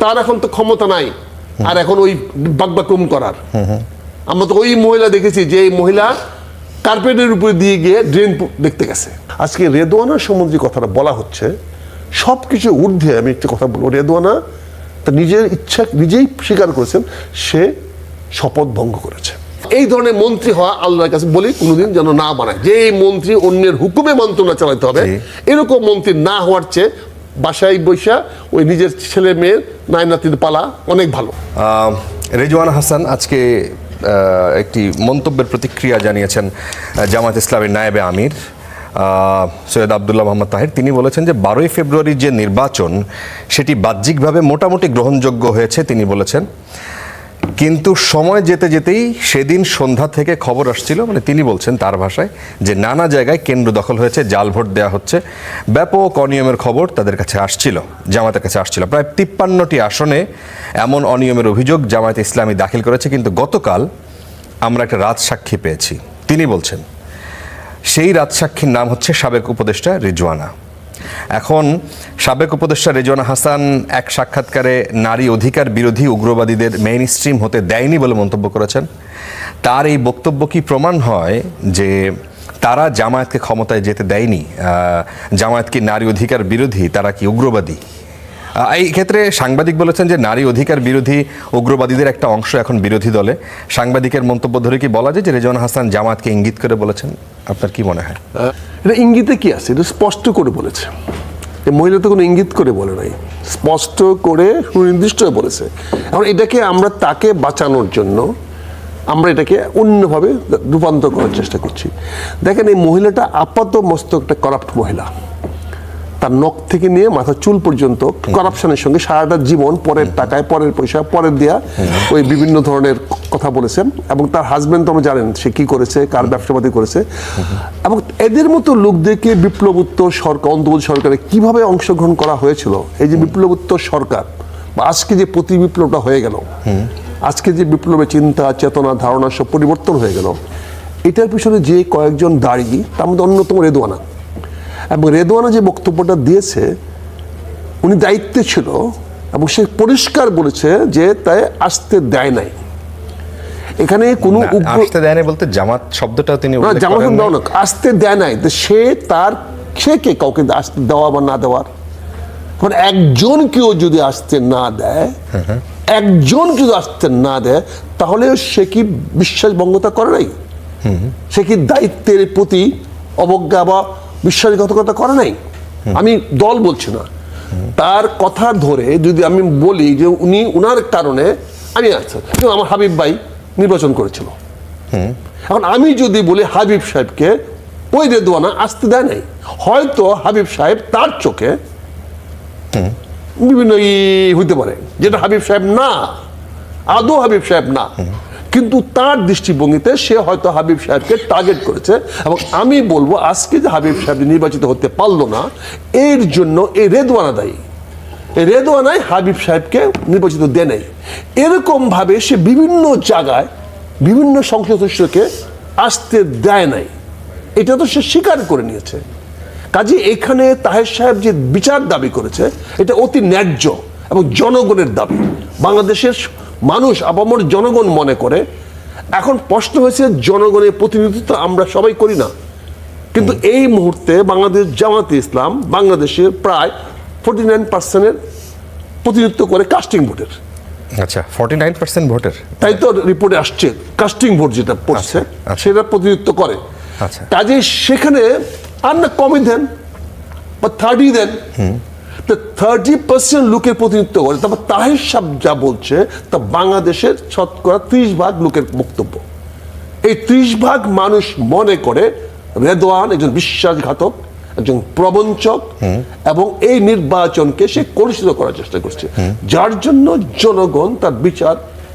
তার এখন তো ক্ষমতা নাই আর এখন ওই বাকবাকুম করার। আমরা তো ওই মহিলা দেখেছি যে এই মহিলা কার্পেটের উপরে দিয়ে গিয়ে ড্রেন দেখতে গেছে। আজকে রেদওয়ানার সম্বন্ধে কথাটা বলা হচ্ছে, সব কিছু ঊর্ধ্বে আমি একটা কথা বলবো, রেদওয়ানা তার নিজের ইচ্ছা নিজেই স্বীকার করেছেন সে শপথ ভঙ্গ করেছে। এই ধরনের মন্ত্রী হওয়া আল্লাহর কাছে বলি কোনোদিন যেন না বানায়, যে এই মন্ত্রী অন্যের হুকুমে মন্ত্রণা চালাতে হবে, এরকম মন্ত্রী না হওয়ার চেয়ে বাসায় বৈশা ওই নিজের ছেলে মেয়ের নাতির পালা অনেক ভালো। রেজওয়ানা হাসান আজকে একটি মন্তব্যের প্রতিক্রিয়া জানিয়েছেন জামায়াত ইসলামীর নায়েবে আমির সৈয়দ আবদুল্লাহ মোহাম্মদ তাহের। তিনি বলেছেন যে 12ই ফেব্রুয়ারির যে নির্বাচন সেটি বাহ্যিকভাবে মোটামুটি গ্রহণযোগ্য হয়েছে তিনি বলেছেন, কিন্তু সময় যেতে যেতেই সেদিন সন্ধ্যা থেকে খবর আসছিল, মানে তিনি বলছেন তার ভাষায়, যে নানা জায়গায় কেন্দ্র দখল হয়েছে, জাল ভোট দেওয়া হচ্ছে, ব্যাপক অনিয়মের খবর তাদের কাছে আসছিল, জামায়াতের কাছে আসছিল। প্রায় 53টি আসনে এমন অনিয়মের অভিযোগ জামায়াত ইসলামী দাখিল করেছে, কিন্তু গতকাল আমরা একটা রাজসাক্ষী পেয়েছি। তিনি বলছেন সেই রাজসাক্ষীর নাম হচ্ছে সাবেক উপদেষ্টা রিজওয়ানা। এখন সাবেক উপদেষ্টা রেজওয়ানা হাসান এক সাক্ষাৎকারে নারী অধিকার বিরোধী উগ্রবাদীদের মেইন স্ট্রিম হতে দেয়নি বলে মন্তব্য করেছেন। তার এই বক্তব্য কি প্রমাণ হয় যে তারা জামায়াতকে ক্ষমতায় যেতে দেয়নি? জামায়াত কি নারী অধিকার বিরোধী, তারা কি উগ্রবাদী? এই ক্ষেত্রে সাংবাদিক বলেছেন যে নারী অধিকার বিরোধী উগ্রবাদীদের একটা অংশ এখন বিরোধী দলে। সাংবাদিকের মন্তব্য ধরে কি বলা যায় যে রেজওয়ানা হাসান জামায়াতকে ইঙ্গিত করে বলেছেন? আপনার কি মনে হয়? এটা ইঙ্গিতে কি আছে? এটা স্পষ্ট করে বলেছে। এই মহিলা তো কোনো ইঙ্গিত করে বলে নাই, স্পষ্ট করে সুনির্দিষ্ট বলেছে। এখন এটাকে আমরা তাকে বাঁচানোর জন্য আমরা এটাকে অন্যভাবে রূপান্তর করার চেষ্টা করছি। দেখেন, এই মহিলাটা আপাত মস্তক একটা করাপ্ট মহিলা। তার নখ থেকে নিয়ে মাথার চুল পর্যন্ত করাপশনের সঙ্গে সারাটা জীবন পরের টাকায়, পরের পয়সা, পরের দেয়া ওই বিভিন্ন ধরনের কথা বলেছেন। এবং তার হাজবেন্ড তো আমরা জানেন সে কি করেছে, কার ব্যবসাপাতি করেছে। এবং এদের মতো লোকদেরকে বিপ্লবোত্তর সরকার, অন্তর্বর্তী সরকারে কিভাবে অংশগ্রহণ করা হয়েছিল, এই যে বিপ্লবোত্তর সরকার বা আজকে যে প্রতি বিপ্লবটা হয়ে গেল, আজকে যে বিপ্লবের চিন্তা, চেতনা, ধারণা সব পরিবর্তন হয়ে গেল, এটার পিছনে যে কয়েকজন দাঁড়ি, তার মধ্যে অন্যতম রেদওয়ানা। এবং রেদওয়ানা যে বক্তব্যটা দিয়েছে, উনি দায়িত্বে ছিল এবং সে পরিষ্কার বলেছে যে তাই আসতে দেয় নাই। এখানে কোনো আসতে দেয় নাই বলতে জামাত শব্দটা তিনি আসতে দেয় নাই, সে কে কাউকে আসতে দেওয়া বা না দেওয়ার। মানে একজন কেউ যদি আসতে না দেয়, একজন যদি আসতে না দেয়, তাহলে সে কি বিশ্বাসভঙ্গতা করে নাই? সে কি দায়িত্বের প্রতি অবজ্ঞা বা বিশ্বাসঘাতকতা করে নাই? আমি দল বলছি না, তার কথা ধরে যদি আমি বলি যে উনি উনার কারণে আমি আছি, আমার হাবিব ভাই নির্বাচন করেছিল। এখন আমি যদি বলি হাবিব সাহেবকে ওই রেদওয়ানা আসতে দেয় নাই, হয়তো হাবিব সাহেব তার চোখে বিভিন্ন হইতে পারে যেটা হাবিব সাহেব না, আদৌ হাবিব সাহেব না, কিন্তু তার দৃষ্টিভঙ্গিতে সে হয়তো হাবিব সাহেবকে টার্গেট করেছে। এবং আমি বলবো আজকে যে হাবিব সাহেব নির্বাচিত হতে পারলো না, এর জন্য এই রেদওয়ানা দায়ী। এই রেদওয়ানাই হাবিব সাহেবকে নির্বাচিত দেয় নাই। এরকম ভাবে সে বিভিন্ন জায়গায় বিভিন্ন সংসদ সদস্যকে আসতে দেয় নাই, এটা তো সে স্বীকার করে নিয়েছে। কাজে এখানে তাহের সাহেব যে বিচার দাবি করেছে, এটা অতি ন্যায্য এবং জনগণের দাবি। বাংলাদেশের মানুষ, আপামর জনগণ মনে করে। এখন প্রশ্ন হয়েছে জনগণের প্রতিনিধিত্ব আমরা সবাই করি না, কিন্তু এই মুহূর্তে বাংলাদেশ জামায়াতে ইসলাম বাংলাদেশের প্রায় 49% প্রতিনিধিত্ব করে কাস্টিং ভোটের। আচ্ছা, 49% ভোটের, তাই তো রিপোর্টে আসছে। কাস্টিং ভোট যেটা পড়ছে সেটা প্রতিনিধিত্ব করে। কাজে সেখানে আর না কমই দেন বা 30 দেন, 30% লোকের প্রতিনিধিত্ব করে। তারপর তাহের সাহেব যা বলছে তা বাংলাদেশের শতকরা 30% লোকের বক্তব্য। এই 30% মানুষ মনে করে রেদওয়ান একজন বিশ্বাসঘাতক, একজন প্রবঞ্চক, এবং এই নির্বাচনকে সে কলুষিত করার চেষ্টা করছে, যার জন্য জনগণ তার বিচার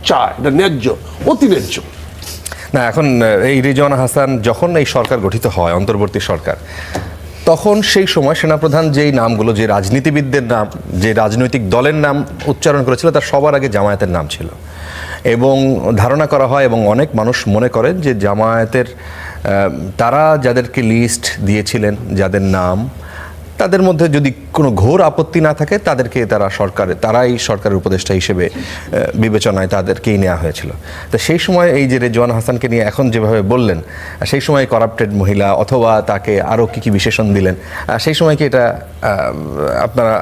চায়। এটা ন্যায্য, অতি ন্যায্য। না, এখন এই রেজওয়ানা হাসান যখন এই সরকার গঠিত হয়, অন্তর্বর্তী সরকার, তখন সেই সময় সেনাপ্রধান যেই নামগুলো, যে রাজনীতিবিদদের নাম, যে রাজনৈতিক দলের নাম উচ্চারণ করেছিল, তার সবার আগে জামায়াতের নাম ছিল। এবং ধারণা করা হয় এবং অনেক মানুষ মনে করেন যে জামায়াতের তারা যাদেরকে লিস্ট দিয়েছিলেন, যাদের নাম, তাদের মধ্যে যদি কোনো ঘোর আপত্তি না থাকে তাদেরকে তারাই সরকারের উপদেষ্টা হিসেবে বিবেচনায় তাদেরকেই নেওয়া হয়েছিল। তো সেই সময় এই যে রেজওয়ানা হাসানকে নিয়ে এখন যেভাবে বললেন, সেই সময় করাপ্টেড মহিলা অথবা তাকে আরও কি বিশেষণ দিলেন, সেই সময় কি এটা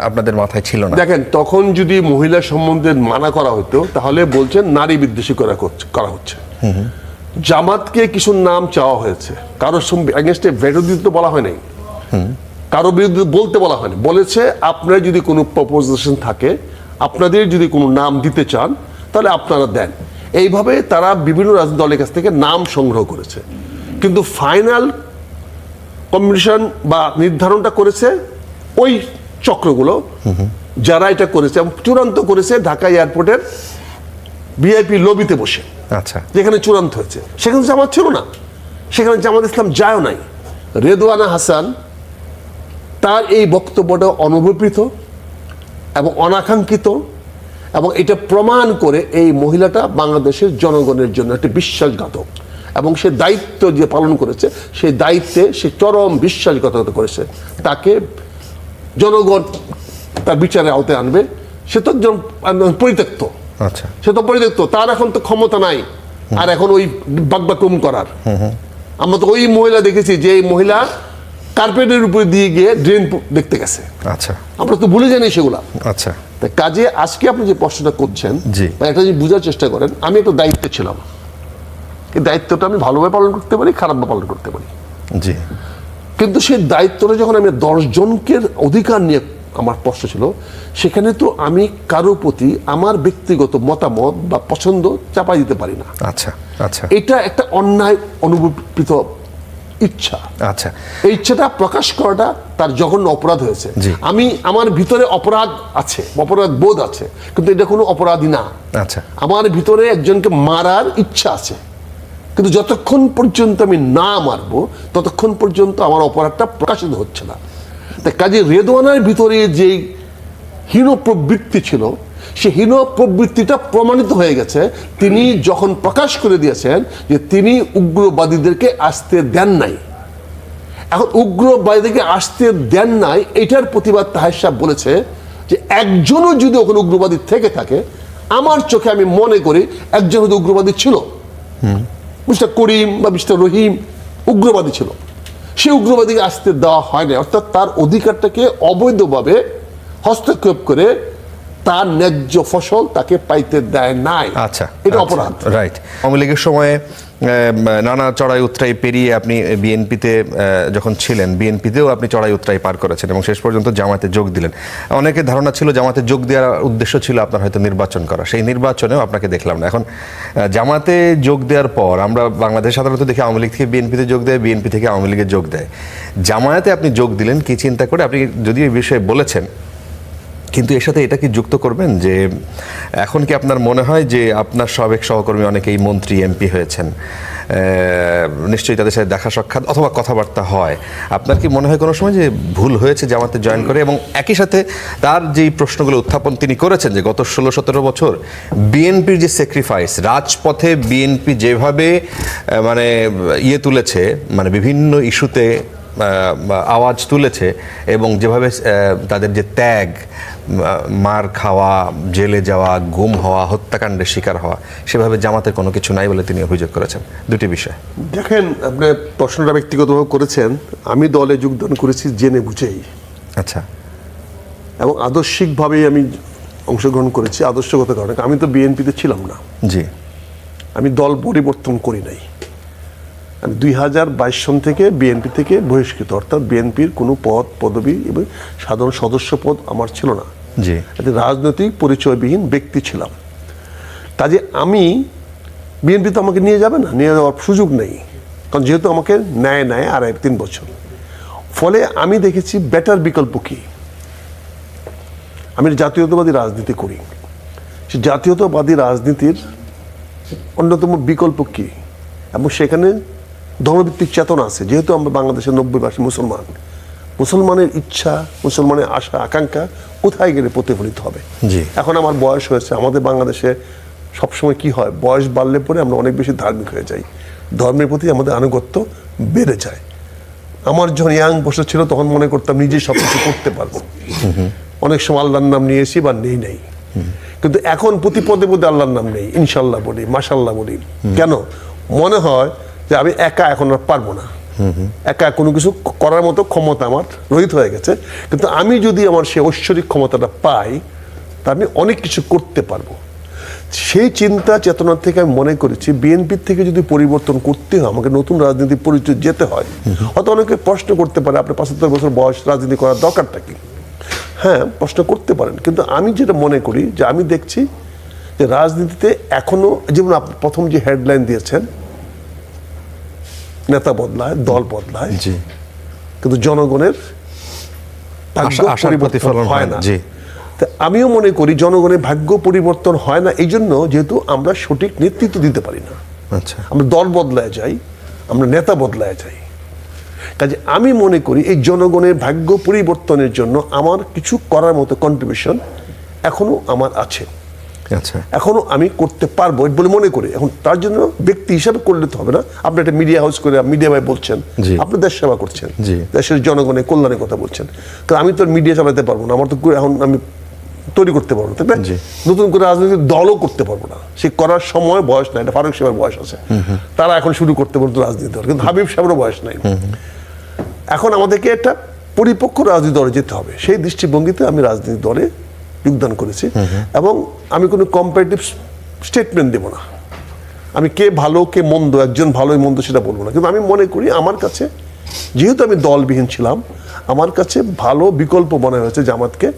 আপনাদের মাথায় ছিল না? দেখেন, তখন যদি মহিলা সম্বন্ধে মানা করা হতো তাহলে বলছেন নারী বিদ্বেষী করা হচ্ছে। জামাতকে কিছু নাম চাওয়া হয়েছে, কারোর এগেনস্টে ভেটো দিতে তো বলা হয় নাই, কারো বিরুদ্ধে বলতে বলা হয়নি। বলেছে আপনার যদি কোনো প্রপোজিশন থাকে, আপনাদের যদি কোনো নাম দিতে চান তাহলে আপনারা দেন। এইভাবে তারা বিভিন্ন রাজনৈতিক দলের কাছ থেকে নাম সংগ্রহ করেছে, কিন্তু ফাইনাল কম্বিনেশন বা নির্ধারণটা করেছে ওই চক্রগুলো যারা এটা করেছে এবং চূড়ান্ত করেছে ঢাকা এয়ারপোর্টের ভিআইপি লবিতে বসে। আচ্ছা, যেখানে চূড়ান্ত হয়েছে সেখানে জামাত ছিল না, সেখানে জামাত ইসলাম যায়ও নাই। রেদওয়ানা হাসান তার এই বক্তব্যটা অনুপস্থিত এবং অনাকাঙ্ক্ষিত, এবং এটা প্রমাণ করে এই মহিলাটা বাংলাদেশের জনগণের জন্য একটি বিশ্বাসঘাতক, এবং সে দায়িত্ব যে পালন করেছে সেই দায়িত্বে সে চরম বিশ্বাসঘাতকতা করেছে। তাকে জনগণ তার বিচারের আওতায় আনবে। সে তো একজন পরিত্যক্ত, আচ্ছা, সে তো পরিত্যক্ত, তার এখন তো ক্ষমতা নাই আর এখন ওই বাকবাকুম করার। আমরা তো ওই মহিলা দেখেছি যে এই মহিলা কার্পেটের উপরে দিয়ে গিয়ে ড্রেন দেখতে গেছে। আচ্ছা, আমরা তো ভুলে জানি সেগুলা। আচ্ছা, তাই কাজে আজকে আপনি যে প্রশ্নটা করছেন, জি, বা একটা জিনিস বোঝার চেষ্টা করেন, আমি একটা দায়িত্বে ছিলাম। এই দায়িত্বটা আমি ভালোভাবে পালন করতে পারি, খারাপভাবে পালন করতে পারি। জি, কিন্তু সেই দায়িত্বটা যখন আমি 10 জনকের অধিকার নিয়ে আমার প্রশ্ন ছিল, সেখানে তো আমি কারো প্রতি আমার ব্যক্তিগত মতামত বা পছন্দ চাপাই দিতে পারি না। আচ্ছা, আচ্ছা, এটা একটা অন্যায় অনুভূত ইচ্ছা। আচ্ছা, এই ইচ্ছাটা প্রকাশ করাটা তার জঘন্য অপরাধ হয়েছে। আমি আমার ভিতরে অপরাধ আছে, অপরাধ বোধ আছে, কিন্তু এটা কোনো অপরাধী না। আচ্ছা, আমার ভিতরে একজনকে মারার ইচ্ছা আছে, কিন্তু যতক্ষণ পর্যন্ত আমি না মারবো ততক্ষণ পর্যন্ত আমার অপরাধটা প্রকাশিত হচ্ছে না। তাই কাজে রেদওয়ানার ভিতরে যে হীন প্রবৃত্তি ছিল, সে হীন প্রবৃত্তিটা প্রমাণিত হয়ে গেছে। তিনি যখন প্রকাশ করে দিয়েছেন যে তিনি উগ্রবাদীদেরকে আসতে দেন নাই, এখন উগ্রবাদীদেরকে আসতে দেন নাই, এটার প্রতিবাদ তাহের সাহেব বলেছে যে একজনও যদি ওখানে উগ্রবাদী থেকে থাকে, আমার চোখে আমি মনে করি একজন হয়তো উগ্রবাদী ছিল। মিস্টার করিম বা মিস্টার রহিম উগ্রবাদী ছিল, সে উগ্রবাদীকে আসতে দেওয়া হয় না, অর্থাৎ তার অধিকারটাকে অবৈধভাবে হস্তক্ষেপ করে তার ন্যায্য ফসল তাকে পাইতে দেয় নাই। আচ্ছা, এটা অপরাধ। রাইট। আওয়ামী লীগের সময়ে নানা চড়াই উতরাই পেরিয়ে আপনি বিএনপিতে যখন ছিলেন, বিএনপিতেও আপনি চড়াই উতরাই পার করেছেন এবং শেষ পর্যন্ত জামাতে যোগ দিলেন। অনেকের ধারণা ছিল জামাতে যোগ দেওয়ার উদ্দেশ্য ছিল আপনার হয়তো নির্বাচন করা, সেই নির্বাচনেও আপনাকে দেখলাম না। এখন জামাতে যোগ দেওয়ার পর আমরা বাংলাদেশ সাধারণত দেখি আওয়ামী লীগ থেকে বিএনপিতে যোগ দেয়, বিএনপি থেকে আওয়ামী লীগে যোগ দেয়। জামায়াতে আপনি যোগ দিলেন কি চিন্তা করে? আপনি যদিও এই বিষয়ে বলেছেন, কিন্তু এর সাথে এটা কি যুক্ত করবেন যে এখন কি আপনার মনে হয় যে আপনার সাবেক সহকর্মী অনেকেই মন্ত্রী এমপি হয়েছেন, নিশ্চয়ই তাদের সাথে দেখা সাক্ষাৎ অথবা কথাবার্তা হয়, আপনার কি মনে হয় কোনো সময় যে ভুল হয়েছে জামাতে জয়েন করে? এবং একই সাথে তার যেই প্রশ্নগুলো উত্থাপন তিনি করেছেন যে গত 16-17 বছর বিএনপির যে স্যাক্রিফাইস, রাজপথে বিএনপি যেভাবে মানে তুলেছে, মানে বিভিন্ন ইস্যুতে আওয়াজ তুলেছে, এবং যেভাবে তাদের যে ত্যাগ, মার খাওয়া, জেলে যাওয়া, গুম হওয়া, হত্যাকাণ্ডের শিকার হওয়া, সেভাবে জামাতের কোনো কিছু নাই বলে তিনি অভিযোগ করেছেন। দুটি বিষয়। দেখেন, আপনি প্রশ্নটা ব্যক্তিগতভাবে করেছেন, আমি দলে যোগদান করেছি জেনে বুঝেই। আচ্ছা। এবং আদর্শিকভাবেই আমি অংশগ্রহণ করেছি, আদর্শগত কারণে। আমি তো বিএনপিতে ছিলাম না, জি, আমি দল পরিবর্তন করি নাই। আমি 2022 সন থেকে বিএনপি থেকে বহিষ্কৃত, অর্থাৎ বিএনপির কোনো পদ পদবি এবং সাধারণ সদস্য পদ আমার ছিল না। জি, একটা রাজনৈতিক পরিচয়বিহীন ব্যক্তি ছিলাম। কাজে আমি বিএনপি তো আমাকে নিয়ে যাবে না, নিয়ে যাওয়ার সুযোগ নেই, কারণ যেহেতু আমাকে নেয় 3 বছর। ফলে আমি দেখেছি বেটার বিকল্প কি। আমি জাতীয়তাবাদী রাজনীতি করি, সে জাতীয়তাবাদী রাজনীতির অন্যতম বিকল্প কি, এবং সেখানে ধর্মভিত্তিক চেতনা আছে। যেহেতু আমরা বাংলাদেশের 90% মুসলমান, মুসলমানের ইচ্ছা, মুসলমানের আশা আকাঙ্ক্ষা কোথায় গেলে প্রতিফলিত হবে। জি। এখন আমার বয়স হয়েছে, আমাদের বাংলাদেশে সবসময় কি হয়, বয়স বাড়লে পরে আমরা অনেক বেশি ধার্মিক হয়ে যাই, ধর্মের প্রতি আমাদের আনুগত্য বেড়ে যায়। আমার যখন ইয়াং বসে ছিল তখন মনে করতাম নিজে সব কিছু করতে পারবো, অনেক সময় আল্লাহর নাম নিয়েছি বা নেই নাই, কিন্তু এখন প্রতি পদে পদে আল্লাহর নাম নেই, ইনশাল্লাহ বলি, মাশাল্লাহ বলি। কেন? মনে হয় যে আমি একা এখন আর পারবো না, একা কোনো কিছু করার মতো ক্ষমতা আমার রহিত হয়ে গেছে। কিন্তু আমি যদি আমার সেই ঐশ্বরিক ক্ষমতাটা পাই, তা আমি অনেক কিছু করতে পারবো। সেই চিন্তা চেতনা থেকে আমি মনে করেছি বিএনপির থেকে যদি পরিবর্তন করতে হয়, আমাকে নতুন রাজনীতি পরিচয় যেতে হয়। হয়তো অনেকে প্রশ্ন করতে পারে আপনার 75 বছর বয়স, রাজনীতি করার দরকারটা কি? হ্যাঁ, প্রশ্ন করতে পারেন, কিন্তু আমি যেটা মনে করি যে আমি দেখছি যে রাজনীতিতে এখনো, যেমন আপনি প্রথম যে হেডলাইন দিয়েছেন, নেতা বদলায়, দল বদলায়, কিন্তু জনগণের ভাগ্য পরিবর্তন হয় না। আমিও মনে করি জনগণের ভাগ্য পরিবর্তন হয় না এই জন্য যেহেতু আমরা সঠিক নেতৃত্ব দিতে পারি না। আচ্ছা, আমরা দল বদলায় যাই, আমরা নেতা বদলায় যাই। কাজে আমি মনে করি এই জনগণের ভাগ্য পরিবর্তনের জন্য আমার কিছু করার মতো কন্ট্রিবিউশন এখনো আমার আছে, আচ্ছা, এখনো আমি করতে পারবো বলে মনে করি। এখন তার জন্য ব্যক্তি হিসাবে করলে তো হবে না। আপনি একটা মিডিয়া হাউস করে মিডিয়া ভাই বলছেন, আপনি দেশ সেবা করছেন, দেশের জনগণের কল্যাণের কথা বলছেন, তো আমি তো মিডিয়া চালাতে পারবো না, আমার তো এখন আমি তৈরি করতে পারবো না, তাই না? নতুন করে রাজনৈতিক দলও করতে পারবো না, সে করার সময় বয়স নাই। এটা ফারুক সাহেবের বয়স আছে, তারা এখন শুরু করতে পারতো রাজনীতি দল, কিন্তু হাবিব সাহেবেরও বয়স নাই। এখন আমাদেরকে একটা পরিপক্ক রাজনীতি দলে যেতে হবে। সেই দৃষ্টিভঙ্গিতে আমি রাজনীতি দলে যোগদান করেছি এবং আমি কোনো কম্পারেটিভ স্টেটমেন্ট দেব না। আমি কে ভালো কে মন্দ, একজন ভালোই মন্দ সেটা বলবো না, কিন্তু আমি মনে করি আমার কাছে যেহেতু আমি দলবিহীন ছিলাম, আমার কাছে ভালো বিকল্প মনে হয়েছে জামাতকে,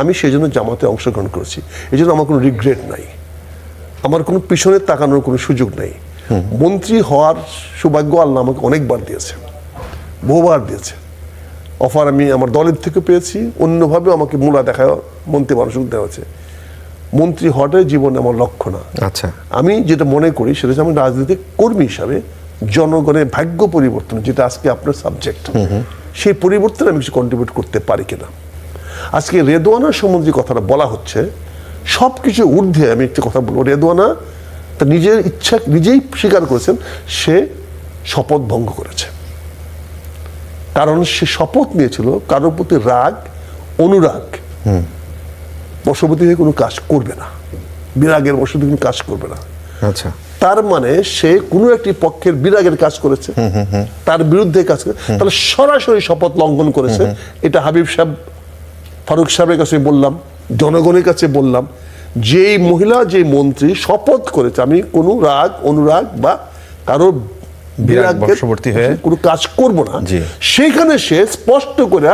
আমি সেই জন্য জামাতে অংশগ্রহণ করেছি। এই জন্য আমার কোনো রিগ্রেট নাই, আমার কোনো পিছনে তাকানোর কোনো সুযোগ নেই। মন্ত্রী হওয়ার সৌভাগ্য আল্লাহ আমাকে অনেকবার দিয়েছে, বহুবার দিয়েছে। অফার আমি আমার দলের থেকে পেয়েছি, অন্যভাবে আমাকে মূলা দেখা মন্ত্রী মানুষ দেওয়া হয়েছে। মন্ত্রী হওয়াটাই জীবনে আমার লক্ষ্য না। আচ্ছা, আমি যেটা মনে করি সেটা হচ্ছে আমি রাজনৈতিক কর্মী হিসাবে জনগণের ভাগ্য পরিবর্তন, যেটা আজকে আপনার সাবজেক্ট, সেই পরিবর্তনে আমি কিছু কন্ট্রিবিউট করতে পারি কিনা। আজকে রেদওয়ানার সম্বন্ধে যে কথাটা বলা হচ্ছে, সব কিছু ঊর্ধ্বে আমি একটা কথা বলবো, রেদওয়ানা তার নিজের ইচ্ছা নিজেই স্বীকার করেছেন সে শপথ ভঙ্গ করেছে। কারণ সে শপথ নিয়েছিল কারোর প্রতি রাগ অনুরাগ বশবর্তী হয়ে কোনো কাজ করবে না, বিরাগের বশবর্তী কোনো কাজ করবে না। আচ্ছা, তার মানে সে কোনো একটি পক্ষের বিরাগের কাজ করেছে, তার বিরুদ্ধে কাজ করে, তাহলে সরাসরি শপথ লঙ্ঘন করেছে। এটা হাবিব সাহেব, ফারুক সাহেবের কাছে বললাম, জনগণের কাছে বললাম, যেই মহিলা যে মন্ত্রী শপথ করেছে আমি কোনো রাগ অনুরাগ বা কারোর বশবর্তী হয়ে কোনো কাজ করব না, সেইখানে সে স্পষ্ট করে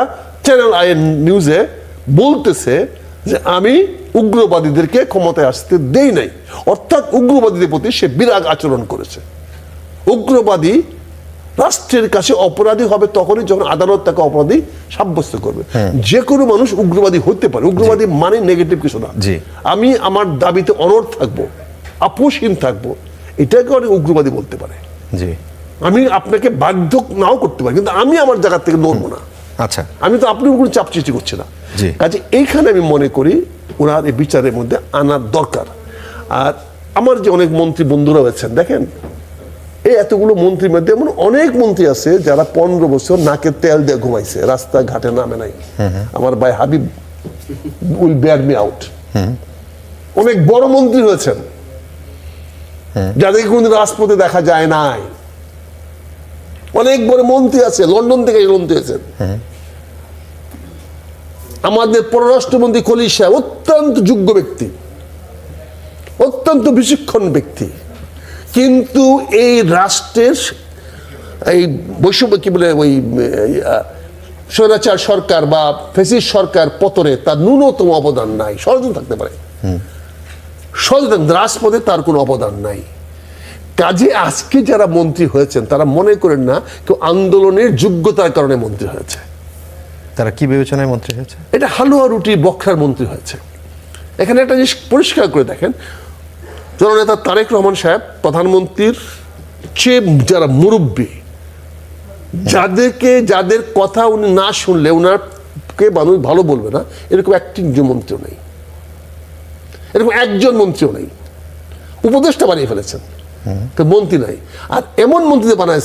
চ্যানেল আই নিউজে বলতেছে যে আমি উগ্রবাদীদেরকে ক্ষমতায় আসতে দেই নাই, অর্থাৎ উগ্রবাদীদের প্রতি সে বিরাগ আচরণ করেছে। উগ্রবাদী রাষ্ট্রের কাছে অপরাধী হবে তখনই যখন আদালত তাকে অপরাধী সাব্যস্ত করবে। যে কোনো মানুষ উগ্রবাদী হতে পারে, উগ্রবাদী মানে নেগেটিভ কিছু না। আমি আমার দাবিতে অনড় থাকবো, আপোষহীন থাকবো, এটাকে অনেক উগ্রবাদী বলতে পারে। আমি আপনাকে বাধ্য নাও করতে পারি, কিন্তু আমি আমার জায়গা থেকে নড়বো না। আচ্ছা, আমি তো আপনি কোনো চাপ সৃষ্টি করছি না। কাজে এইখানে আমি মনে করি ওনার এই বিচারের মধ্যে আনার দরকার। আর আমার যে অনেক মন্ত্রী বন্ধুরা হয়েছেন, দেখেন এই এতগুলো মন্ত্রীর মধ্যে এমন অনেক মন্ত্রী আছে যারা 15 বছর নাকে তেল দিয়ে ঘুমাইছে, রাস্তা ঘাটে নামে নাই। আমার ভাই Habib will bear me out. অনেক বড় মন্ত্রী হয়েছেন যাদেরকে কোনদিন রাজপথে দেখা যায় নাই। অনেক বড় মন্ত্রী আছে, লন্ডন থেকে মন্ত্রী হয়েছেন। আমাদের পররাষ্ট্রমন্ত্রী খলিল সাহেব অত্যন্ত যোগ্য ব্যক্তি, অত্যন্ত বিচক্ষণ ব্যক্তি, কিন্তু এই রাষ্ট্রের এই বৈষম্য কি বলে ওই স্বৈরাচার সরকার বা ফ্যাসিস্ট সরকার পতনে তার ন্যূনতম অবদান নাই। ষড়যন্ত্র থাকতে পারে, ষড়যন্ত্র, রাজপথে তার কোনো অবদান নাই। কাজে আজকে যারা মন্ত্রী হয়েছেন তারা মনে করেন না কেউ আন্দোলনের যোগ্যতার কারণে মন্ত্রী হয়েছে। তারা কি বিবেচনায় মন্ত্রী হয়েছে? এটা হালুয়া রুটি বকরার মন্ত্রী হয়েছে। এখানে একটা জিনিস পরিষ্কার করে দেখেন, জননেতা তারেক রহমান সাহেব প্রধানমন্ত্রীর চেয়ে যারা মুরব্বী, যাদের কথা উনি না শুনলে উনারকে মানুষ ভালো বলবে না, এরকম একটি মন্ত্রীও নেই, এরকম একজন মন্ত্রীও নেই। উপদেষ্টা বানিয়ে ফেলেছেন, মন্ত্রী নাই। আর এমন মন্ত্রীদের বানায়